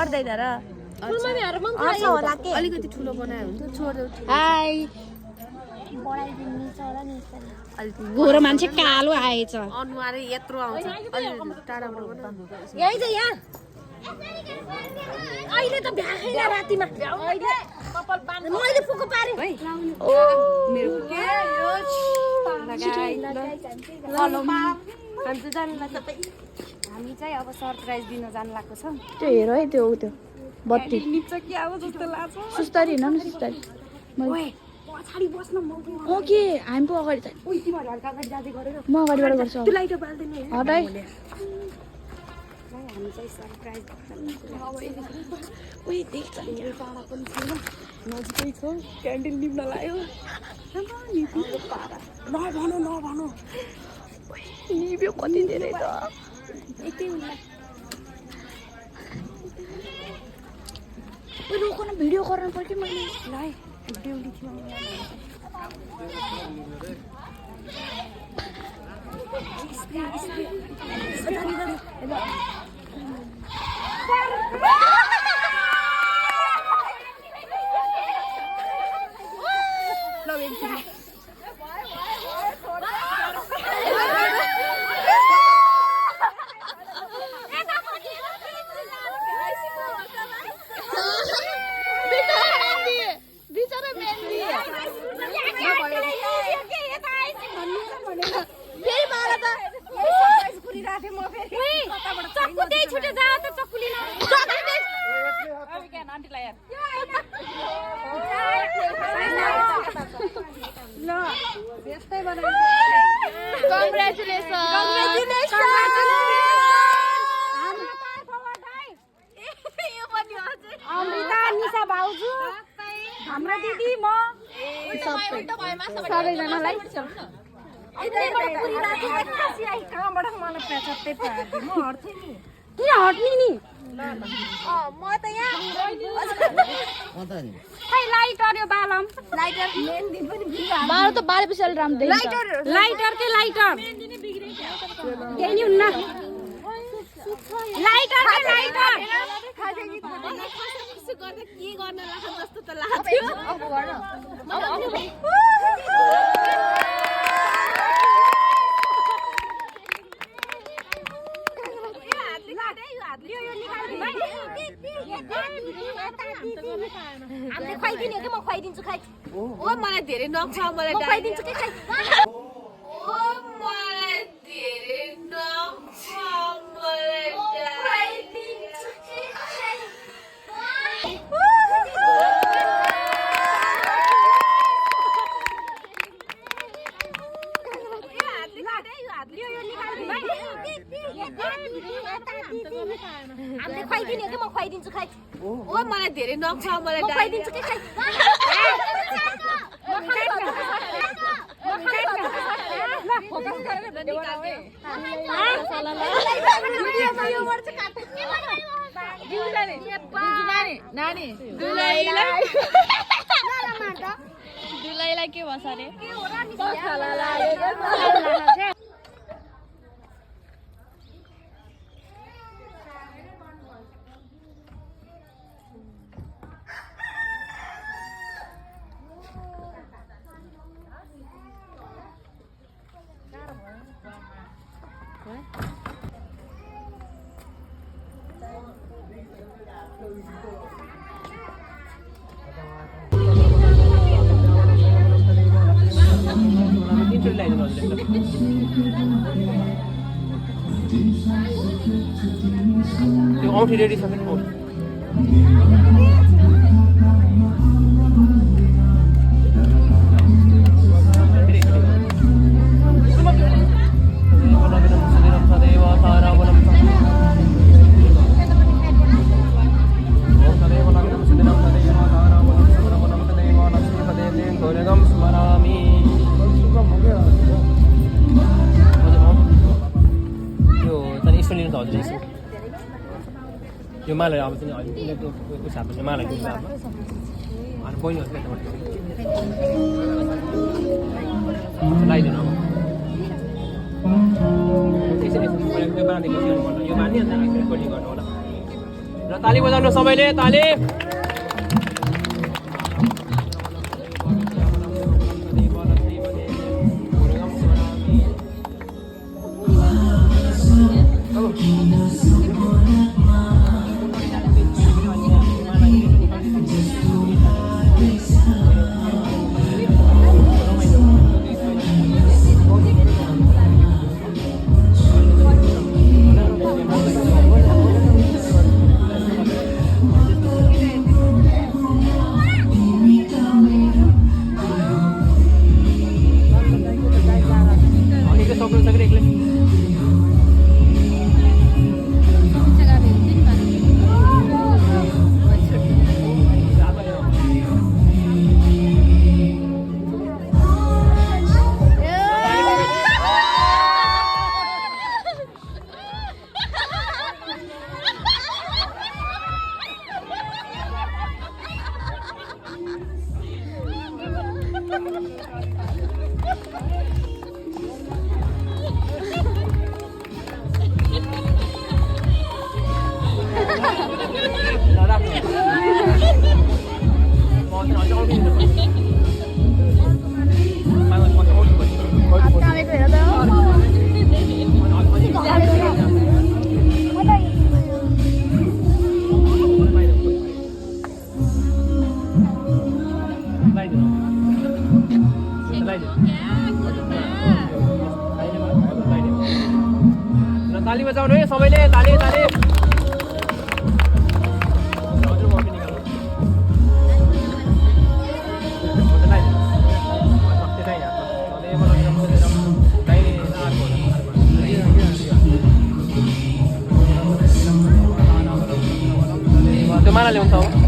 अर्दैन र अलिकति ठुलो बनायो हुन्छ छोड्देऊ हाई गोरो मान्छे कालो आएछ अनुहारै यत्रो आउँछ टाढाबाट यही त यहाँ अहिले त भ्याखैला रातिमा मैले फुको पारे मेरो के हामी चाहिँ अब सरप्राइज दिन जानु लाग्को छ त्यो हेर है त्यो बत्ती निप्छ के अब जस्तो लाग्छ सुस्तारी हिँड न सुस्तारी पछाडि बस्न म ओके हामी पो अगाडि चाहिँ ओइ तिमीहरु हल्का अगाडि जाँदै गरेर म अगाडिबाट गर्छु त्यो लाइट बाल्दैन है हट है हामी चाहिँ सरप्राइज ओइ देख्छ टाढा पनि छैन नजिकै छ क्यान्डल निप्न लाग्यो नभन निभ्यो कति धेरै त यतै उला ओइ रोक न भिडियो गर्न पर्यो मैले लाइ ड्युटी थियो अमृता निशा भाउजू हाम्रो दिदी म सबैजनालाई हट्ने नि म त यहाँ लाइटर यो बालम लाइटर बाल त बालेपछि अलि राम्रो देखिन्छ लाइटर के लाइटर केही नि हुन्न लाइटर के लाइटर के गर्न लाग्छ जस्तो त लाग्थ्यो अब गर्न हामीले खुवाइदिने हो कि म खुवाइदिन्छु खाइ ओ मलाई धेरै नख छ मलाई खुवाइदिन्छु कि खाइ ओ मलाई धेरै नख छ मलाई खुवाइदिन्छु कि खाइ हामीले खुवाइदिने हो कि म खुवाइदिन्छु खाइ ओ मलाई धेरै नख छ मलाई खुवाइदिन्छु कि खाइ दुलैलाई के भन्छ अरे त्यो औँठी रेडी छ मेरो यो माला अब चाहिँ अहिले साथमा चाहिँ माला किन्छ अब अनि बहिनीहरू लगाइदिनु अब त्यसरी यो बाँधेको यो बाँधि अन्त रेकर्डिङ गर्नु होला र ताली बजाउनु सबैले ताली ताली बजाउनु है सबैले ताली ताली त्यो माला ल्याउँछ हो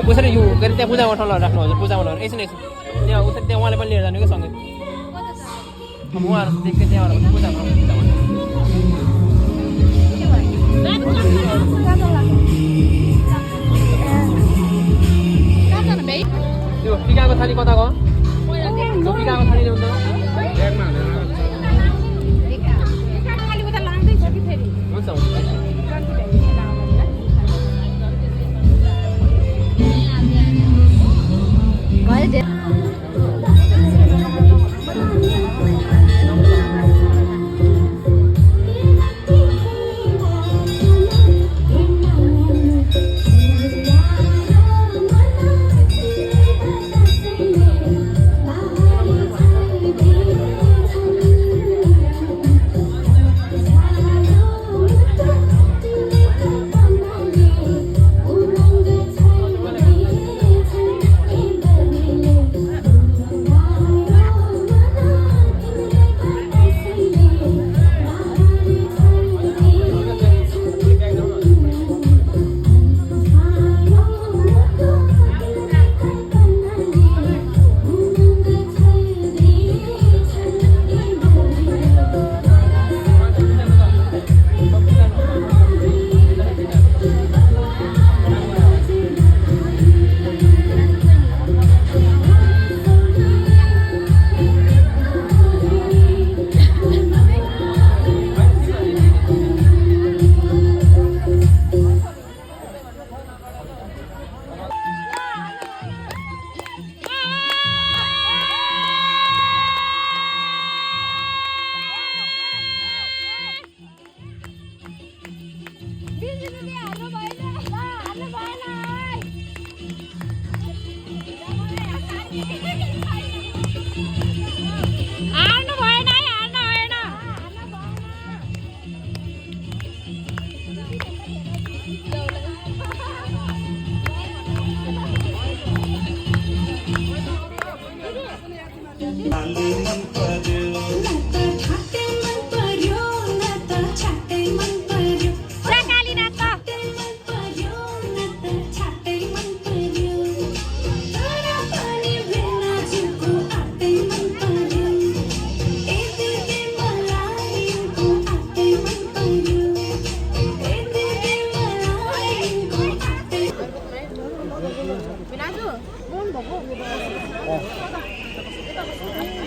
उसरी यो के अरे त्यहाँ पूजा ठाउँमा राख्नु हजुर पूजा गर्नु एकछिन एकछिन त्यहाँ उसरी त्यहाँ उहाँले पनि लिएर जानु कि सँगै उहाँहरू देख्दै त्यहाँबाट पूजा गर्नु त्यो टिकाको थाली कता गयो त्यो टिकाको थाली ल्याउँछ हुन्छ हुन्छ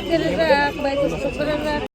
Gerak baik super